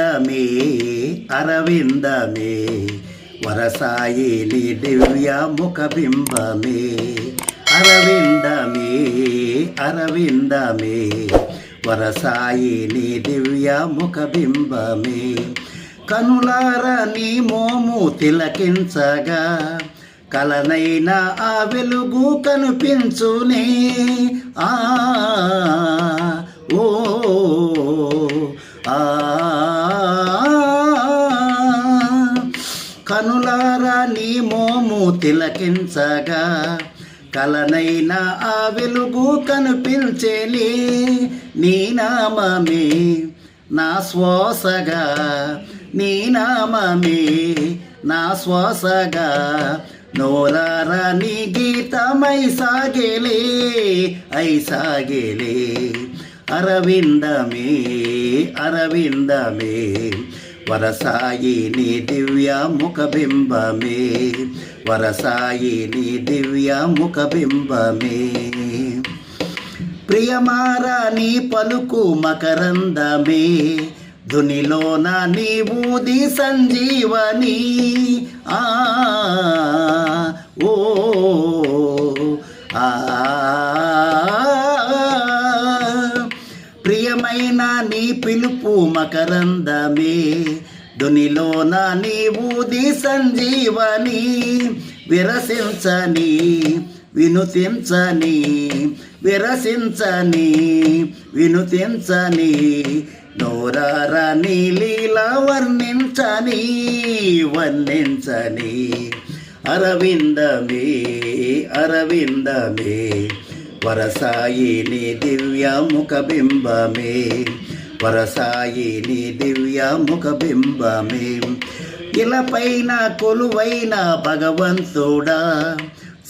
అరవిందమే అరవిందమే వరసాయి నీ దివ్య ముఖబింబమే అరవిందమే అరవిందమే వరసాయి నీ దివ్య ముఖబింబమే కనులార నీ మోము తిలకించగా కలనైనా ఆ వెలుగు కనిపించునే ఆ ఓ ఆ కనులారా నీ మోము తిలకించగా కలనైనా ఆ వెలుగు కనిపించేలే నీ నామమే నా శ్వాసగా నీ నామమే నా శ్వాసగా నోరారా నీ గీతమై సాగేలే సాగేలే అరవిందమే అరవిందమే వరసాయి నీ దివ్య ముఖబింబమే వరసాయి నీ దివ్య ముఖబింబమే ప్రియమారా నీ పలుకు మకరందమే ధునిలోన నీ ఊది సంజీవని ఆ ఓ ఆ ప్రియమైన నీ పిలుపు మకరందమే ధునిలోన నీ ఊది సంజీవని విరసించని వినుతించని విరసించని వినుతించని నోరారా నీ లీలా వర్ణించని వర్ణించని అరవిందమే అరవిందమే వరసాయి నీ దివ్య ముఖబింబమే వరసాయి నీ దివ్య ముఖబింబమే ఇలపైన కొలువైన భగవంతుడా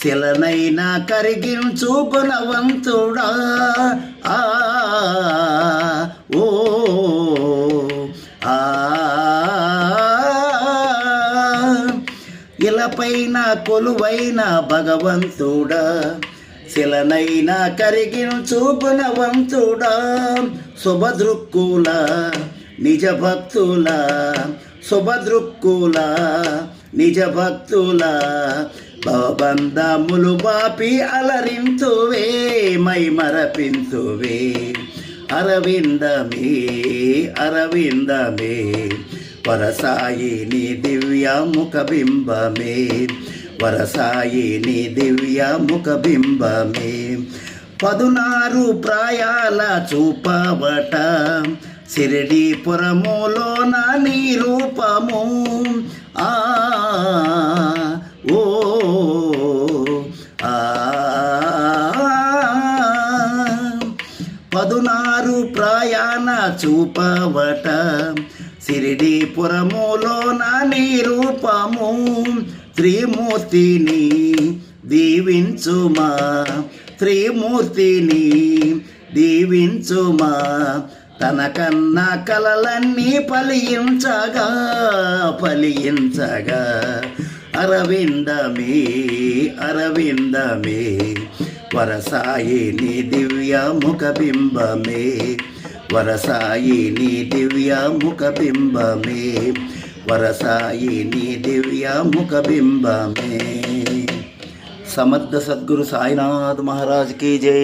శిలనైనా కరిగించు గుణవంతుడా ఆ ఓ ఆ ఇలపైన కొలువైన భగవంతుడా శిలనైనా కరిగించు గుణవంతుడా శుభదృక్కుల నిజ భక్తుల శుభదృక్కుల నిజ భక్తుల భవబంధములు బాపి అలరింతువే మై మరపింతువే అరవిందమే అరవిందమే వరసాయి నీ దివ్య ముఖబింబమే వరసాయి నీ దివ్య ముఖబింబమే 16 ప్రాయాల చూపవట సిరిడీపురములోన నీ రూపము ఆ ఓ ఆ 16 ప్రయాణ చూపవట సిరిడీపురములోన నీ రూపము త్రిమూర్తిని దీవించుమా త్రిమూర్తిని దీవించుమా తన కన్నా కలలన్నీ ఫలించగా ఫలించగా అరవిందమే అరవిందమే వరసాయి నీ దివ్య ముఖబింబమే వరసాయి నీ దివ్య ముఖబింబమే వరసాయి నీ దివ్య ముఖబింబమే సమర్థ సద్గురు సాయినాథ్ మహారాజ్ की जय।